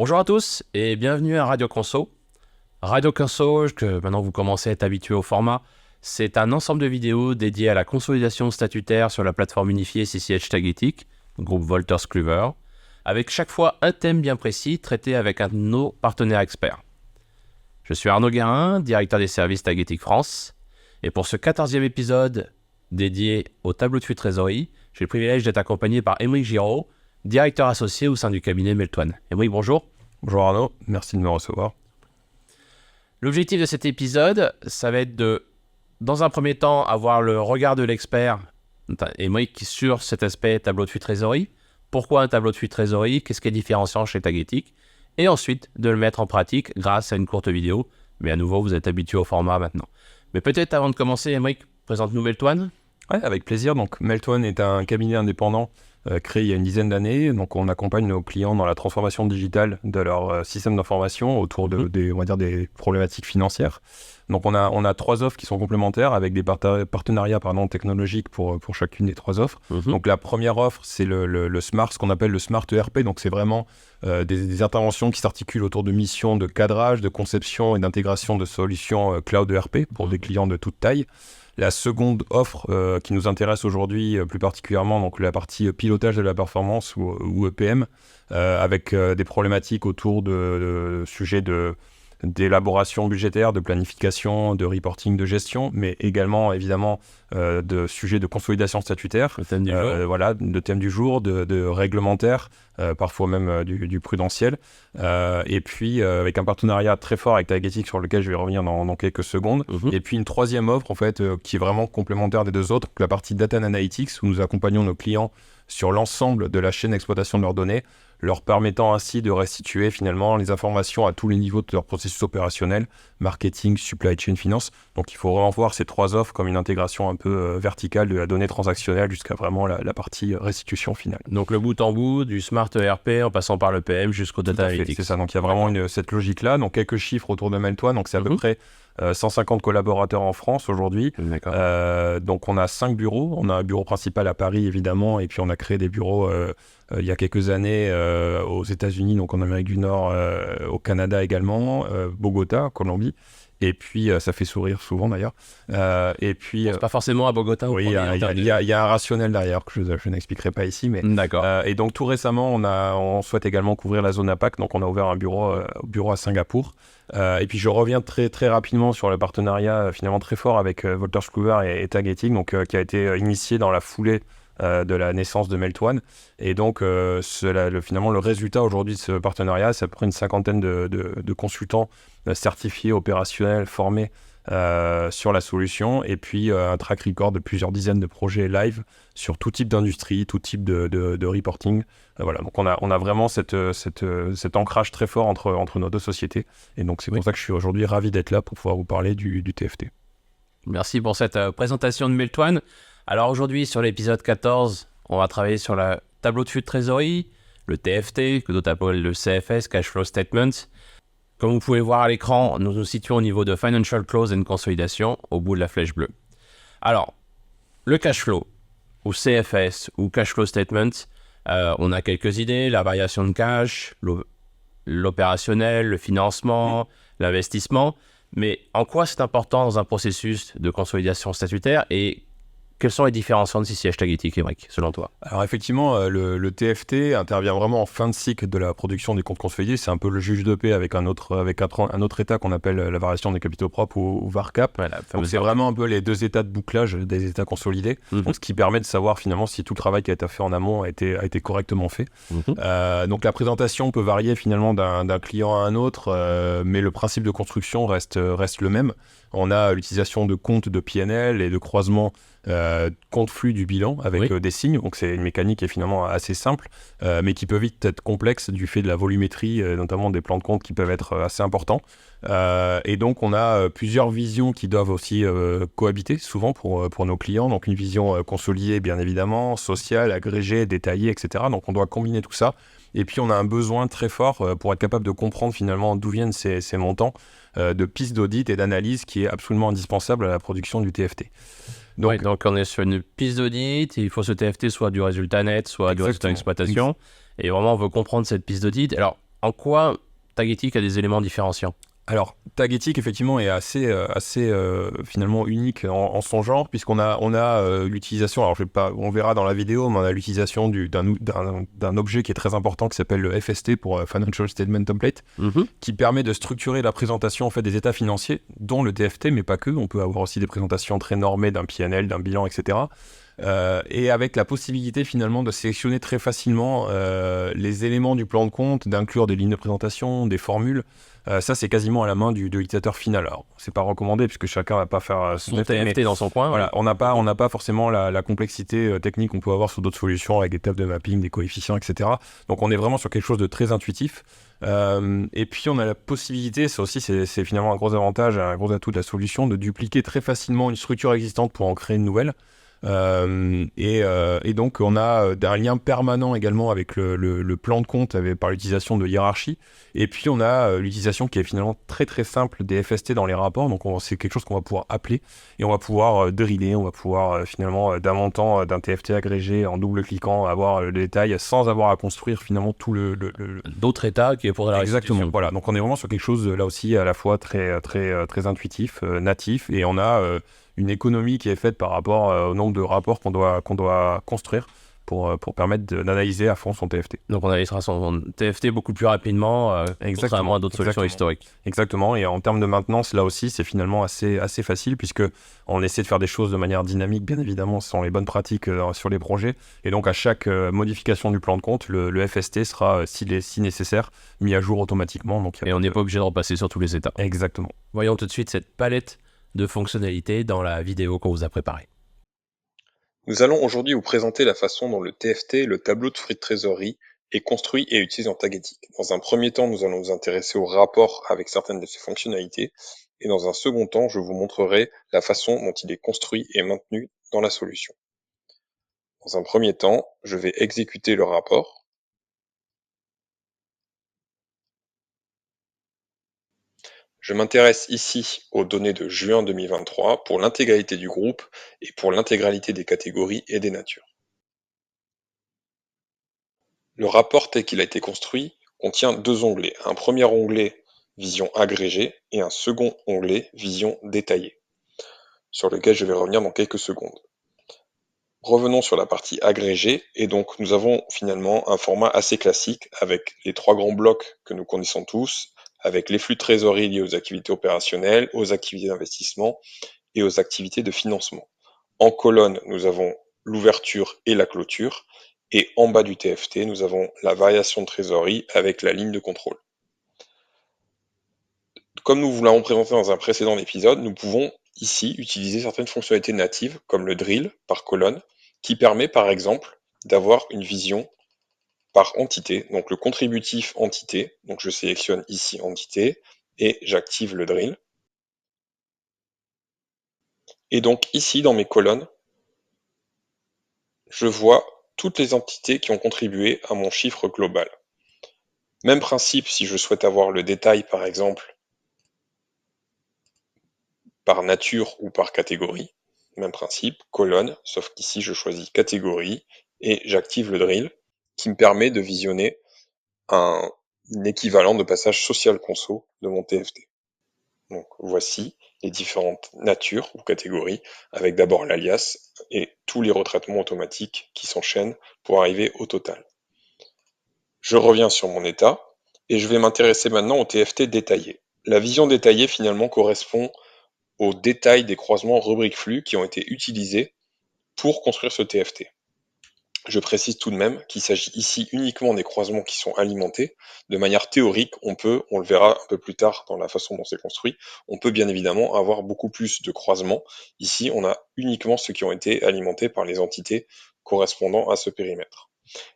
Bonjour à tous et bienvenue à Radio Conso. Radio Conso, que maintenant vous commencez à être habitué au format, c'est un ensemble de vidéos dédiées à la consolidation statutaire sur la plateforme unifiée CCH Tagetik, groupe Wolters Kluwer, avec chaque fois un thème bien précis traité avec un de nos partenaires experts. Je suis Arnaud Guérin, directeur des services Tagetik France, et pour ce 14e épisode dédié au tableau de flux trésorerie, j'ai le privilège d'être accompagné par Aymeric Giraud, directeur associé au sein du cabinet Meltoine. Aymeric, bonjour. Bonjour Arnaud, merci de me recevoir. L'objectif de cet épisode, ça va être de, dans un premier temps, avoir le regard de l'expert, Aymeric, sur cet aspect tableau de flux trésorerie. Pourquoi un tableau de flux trésorerie? Qu'est-ce qui est différenciant chez Tagetik? Et ensuite, de le mettre en pratique grâce à une courte vidéo. Mais à nouveau, vous êtes habitué au format maintenant. Mais peut-être avant de commencer, Aymeric, présente-nous Meltoine. Ouais, avec plaisir. Donc Meltoine est un cabinet indépendant créé il y a une dizaine d'années. Donc on accompagne nos clients dans la transformation digitale de leur système d'information autour des, on va dire, des problématiques financières. Donc on a trois offres qui sont complémentaires avec des partenariats technologiques pour chacune des trois offres. Donc la première offre, c'est le Smart, ce qu'on appelle le Smart ERP. Donc c'est vraiment des interventions qui s'articulent autour de missions de cadrage, de conception et d'intégration de solutions cloud ERP pour des clients de toute taille. La seconde offre qui nous intéresse aujourd'hui plus particulièrement, donc la partie pilotage de la performance ou EPM, avec des problématiques autour de sujets d'élaboration budgétaire, de planification, de reporting, de gestion, mais également évidemment de sujets de consolidation statutaire, Le thème du jour. voilà, de thème du jour, de réglementaire, parfois même du prudentiel, et puis avec un partenariat très fort avec Tagetik sur lequel je vais revenir dans quelques secondes, et puis une troisième offre en fait qui est vraiment complémentaire des deux autres, la partie Data and Analytics, où nous accompagnons nos clients sur l'ensemble de la chaîne d'exploitation de leurs données, leur permettant ainsi de restituer finalement les informations à tous les niveaux de leur processus opérationnel, marketing, supply chain, finance. Donc il faut vraiment voir ces trois offres comme une intégration un peu verticale de la donnée transactionnelle jusqu'à vraiment la partie restitution finale. Donc le bout en bout, du Smart ERP en passant par le PM jusqu'au Data Analytics. C'est ça, donc il y a vraiment cette logique-là. Donc quelques chiffres autour de Meltoine, donc c'est à peu près 150 collaborateurs en France aujourd'hui. Donc on a 5 bureaux. On a un bureau principal à Paris évidemment, et puis on a créé des bureaux il y a quelques années aux États-Unis, donc en Amérique du Nord, au Canada également, Bogota, Colombie. Et puis, ça fait sourire souvent d'ailleurs. Et puis, c'est pas forcément à Bogota. Oui, il y a un rationnel derrière que je n'expliquerai pas ici. Mais, d'accord. Et donc, tout récemment, on souhaite également couvrir la zone APAC. Donc, on a ouvert un bureau à Singapour. Et puis, je reviens très, très rapidement sur le partenariat finalement très fort avec Wolters Kluwer et Tagetik, donc, qui a été initié dans la foulée de la naissance de Meltoine. Et donc, finalement, le résultat aujourd'hui de ce partenariat, c'est à peu près une cinquantaine de consultants certifiés, opérationnels, formés sur la solution, et puis un track record de plusieurs dizaines de projets live sur tout type d'industrie, tout type de reporting. Voilà, donc on a vraiment cet ancrage très fort entre nos deux sociétés. Et donc, c'est pour ça que je suis aujourd'hui ravi d'être là pour pouvoir vous parler du TFT. Merci pour cette présentation de Meltoine. Alors aujourd'hui, sur l'épisode 14, on va travailler sur le tableau de flux de trésorerie, le TFT, que d'autres appellent le CFS, Cash Flow Statement. Comme vous pouvez voir à l'écran, nous nous situons au niveau de Financial Close and Consolidation, au bout de la flèche bleue. Alors, le cash flow, ou CFS, ou Cash Flow Statement, on a quelques idées, la variation de cash, l'opérationnel, le financement, l'investissement. Mais en quoi c'est important dans un processus de consolidation statutaire et quels sont les différenciants de CCH Tagetik, Aymeric, selon toi? Alors effectivement, le TFT intervient vraiment en fin de cycle de la production des comptes consolidés. C'est un peu le juge de paix avec un autre état qu'on appelle la variation des capitaux propres ou VARCAP. Voilà, donc c'est vraiment un peu les deux états de bouclage des états consolidés. Donc, ce qui permet de savoir finalement si tout le travail qui a été fait en amont a été correctement fait. Donc la présentation peut varier finalement d'un client à un autre, mais le principe de construction reste le même. On a l'utilisation de comptes de PNL et de croisement compte flux du bilan avec des signes. Donc c'est une mécanique qui est finalement assez simple, mais qui peut vite être complexe du fait de la volumétrie, notamment des plans de compte qui peuvent être assez importants. Et donc on a plusieurs visions qui doivent aussi cohabiter souvent pour nos clients. Donc une vision consolidée bien évidemment, sociale, agrégée, détaillée, etc. Donc on doit combiner tout ça. Et puis on a un besoin très fort pour être capable de comprendre finalement d'où viennent ces montants, de pistes d'audit et d'analyse qui est absolument indispensable à la production du TFT. Donc on est sur une piste d'audit, il faut ce TFT soit du résultat net, soit du résultat d'exploitation. Et vraiment on veut comprendre cette piste d'audit. Alors En quoi Tagetic a des éléments différenciants? Alors, Tagetic, effectivement, est assez finalement unique en son genre, puisqu'on a l'utilisation, alors je vais pas, on verra dans la vidéo, mais on a l'utilisation d'un objet qui est très important, qui s'appelle le FST pour Financial Statement Template, Mhm. qui permet de structurer la présentation en fait, des états financiers, dont le TFT, mais pas que. On peut avoir aussi des présentations très normées d'un PNL, d'un bilan, etc. Et avec la possibilité finalement de sélectionner très facilement les éléments du plan de compte, d'inclure des lignes de présentation, des formules. Ça, c'est quasiment à la main de l'utilisateur final. Alors, c'est pas recommandé puisque chacun va pas faire son Son TFT, mais TFT dans son coin, voilà, ouais. on n'a pas forcément la complexité technique qu'on peut avoir sur d'autres solutions avec des tables de mapping, des coefficients, etc. Donc, on est vraiment sur quelque chose de très intuitif. Et puis, on a la possibilité, ça aussi, c'est finalement un gros avantage, un gros atout de la solution, de dupliquer très facilement une structure existante pour en créer une nouvelle. Et donc on a un lien permanent également avec le plan de compte par l'utilisation de hiérarchie, et puis on a l'utilisation qui est finalement très très simple des FST dans les rapports. Donc c'est quelque chose qu'on va pouvoir appeler et on va pouvoir driller, on va pouvoir finalement d'un montant d'un TFT agrégé en double cliquant avoir le détail sans avoir à construire finalement tout D'autres états qui est pour la Exactement, restitution. voilà. Donc on est vraiment sur quelque chose là aussi à la fois très intuitif, natif, et on a une économie qui est faite par rapport au nombre de rapports qu'on doit construire pour permettre d'analyser à fond son TFT. Donc on analysera son TFT beaucoup plus rapidement, contrairement à d'autres solutions historiques. Exactement. Et en termes de maintenance, là aussi, c'est finalement assez facile puisque on essaie de faire des choses de manière dynamique, bien évidemment, ce sont les bonnes pratiques sur les projets. Et donc à chaque modification du plan de compte, le FST sera, si nécessaire, mis à jour automatiquement. Donc, Et on n'est pas obligé de repasser sur tous les états. Exactement. Voyons tout de suite cette palette de fonctionnalités dans la vidéo qu'on vous a préparée. Nous allons aujourd'hui vous présenter la façon dont le TFT, le tableau de fruits de trésorerie, est construit et utilisé en Tagetic. Dans un premier temps, nous allons nous intéresser au rapport avec certaines de ses fonctionnalités, et dans un second temps, je vous montrerai la façon dont il est construit et maintenu dans la solution. Dans un premier temps, je vais exécuter le rapport. Je m'intéresse ici aux données de juin 2023 pour l'intégralité du groupe et pour l'intégralité des catégories et des natures. Le rapport tel qu'il a été construit contient deux onglets, un premier onglet Vision agrégée et un second onglet Vision détaillée, sur lequel je vais revenir dans quelques secondes. Revenons sur la partie agrégée, et donc nous avons finalement un format assez classique avec les trois grands blocs que nous connaissons tous, avec les flux de trésorerie liés aux activités opérationnelles, aux activités d'investissement et aux activités de financement. En colonne, nous avons l'ouverture et la clôture, et en bas du TFT, nous avons la variation de trésorerie avec la ligne de contrôle. Comme nous vous l'avons présenté dans un précédent épisode, nous pouvons ici utiliser certaines fonctionnalités natives, comme le drill par colonne, qui permet par exemple d'avoir une vision par entité, donc le contributif entité, donc je sélectionne ici entité, et j'active le drill. Et donc ici dans mes colonnes, je vois toutes les entités qui ont contribué à mon chiffre global. Même principe si je souhaite avoir le détail par exemple par nature ou par catégorie. Même principe, colonne, sauf qu'ici je choisis catégorie et j'active le drill qui me permet de visionner un équivalent de passage social conso de mon TFT. Donc voici les différentes natures ou catégories avec d'abord l'alias et tous les retraitements automatiques qui s'enchaînent pour arriver au total. Je reviens sur mon état et je vais m'intéresser maintenant au TFT détaillé. La vision détaillée finalement correspond au détail des croisements rubriques flux qui ont été utilisés pour construire ce TFT. Je précise tout de même qu'il s'agit ici uniquement des croisements qui sont alimentés. De manière théorique, on le verra un peu plus tard dans la façon dont c'est construit, on peut bien évidemment avoir beaucoup plus de croisements. Ici, on a uniquement ceux qui ont été alimentés par les entités correspondant à ce périmètre.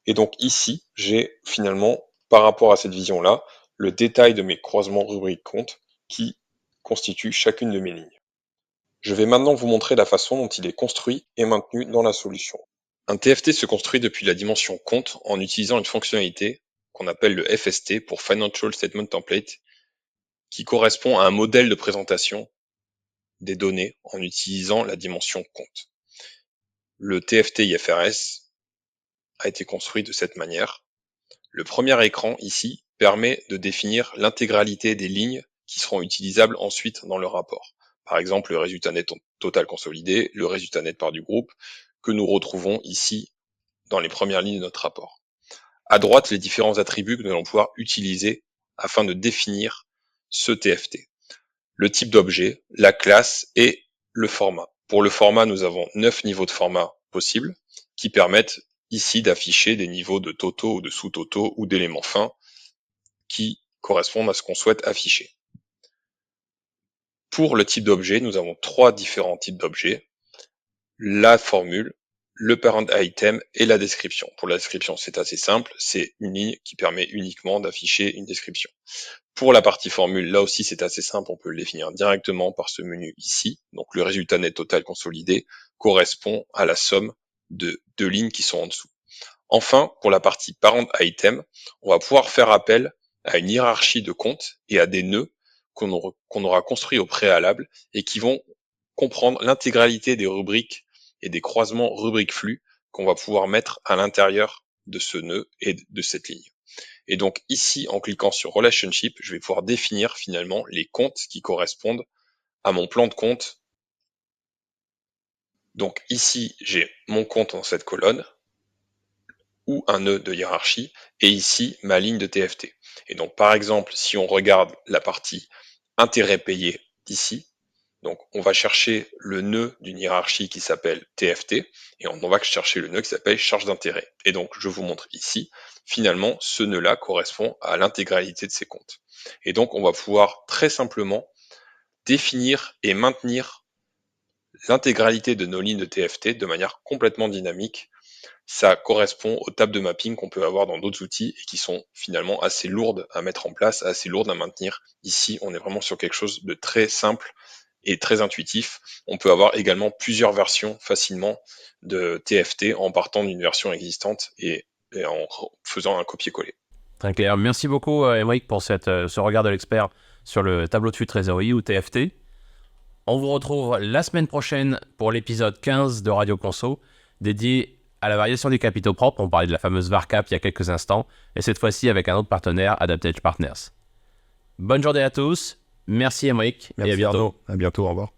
Et donc ici, j'ai finalement, par rapport à cette vision-là, le détail de mes croisements rubriques compte qui constituent chacune de mes lignes. Je vais maintenant vous montrer la façon dont il est construit et maintenu dans la solution. Un TFT se construit depuis la dimension compte en utilisant une fonctionnalité qu'on appelle le FST pour Financial Statement Template, qui correspond à un modèle de présentation des données en utilisant la dimension compte. Le TFT IFRS a été construit de cette manière. Le premier écran ici permet de définir l'intégralité des lignes qui seront utilisables ensuite dans le rapport. Par exemple, le résultat net total consolidé, le résultat net part du groupe, que nous retrouvons ici dans les premières lignes de notre rapport. À droite, les différents attributs que nous allons pouvoir utiliser afin de définir ce TFT. Le type d'objet, la classe et le format. Pour le format, nous avons 9 niveaux de format possibles qui permettent ici d'afficher des niveaux de totaux ou de sous-totaux ou d'éléments fins qui correspondent à ce qu'on souhaite afficher. Pour le type d'objet, nous avons 3 différents types d'objets. La formule, le parent item et la description. Pour la description, c'est assez simple, c'est une ligne qui permet uniquement d'afficher une description. Pour la partie formule, là aussi c'est assez simple, on peut le définir directement par ce menu ici. Donc le résultat net total consolidé correspond à la somme de deux lignes qui sont en dessous. Enfin, pour la partie parent item, on va pouvoir faire appel à une hiérarchie de comptes et à des nœuds qu'on aura construits au préalable et qui vont comprendre l'intégralité des rubriques et des croisements rubriques flux qu'on va pouvoir mettre à l'intérieur de ce nœud et de cette ligne. Et donc ici, en cliquant sur Relationship, je vais pouvoir définir finalement les comptes qui correspondent à mon plan de compte. Donc ici, j'ai mon compte dans cette colonne, ou un nœud de hiérarchie, et ici, ma ligne de TFT. Et donc par exemple, si on regarde la partie intérêt payé d'ici, donc on va chercher le nœud d'une hiérarchie qui s'appelle TFT, et on va chercher le nœud qui s'appelle charge d'intérêt. Et donc je vous montre ici, finalement, ce nœud-là correspond à l'intégralité de ces comptes. Et donc on va pouvoir très simplement définir et maintenir l'intégralité de nos lignes de TFT de manière complètement dynamique. Ça correspond aux tables de mapping qu'on peut avoir dans d'autres outils et qui sont finalement assez lourdes à mettre en place, assez lourdes à maintenir. Ici, on est vraiment sur quelque chose de très simple et très intuitif. On peut avoir également plusieurs versions facilement de TFT en partant d'une version existante et en faisant un copier-coller. Très clair. Merci beaucoup, Émeric, pour ce regard de l'expert sur le tableau de flux trésorerie ou TFT. On vous retrouve la semaine prochaine pour l'épisode 15 de Radio Conso, dédié à la variation des capitaux propres. On parlait de la fameuse VARCAP il y a quelques instants, et cette fois-ci avec un autre partenaire, Adaptage Partners. Bonne journée à tous, merci Émeric, et à bientôt. Arnaud. À bientôt, au revoir.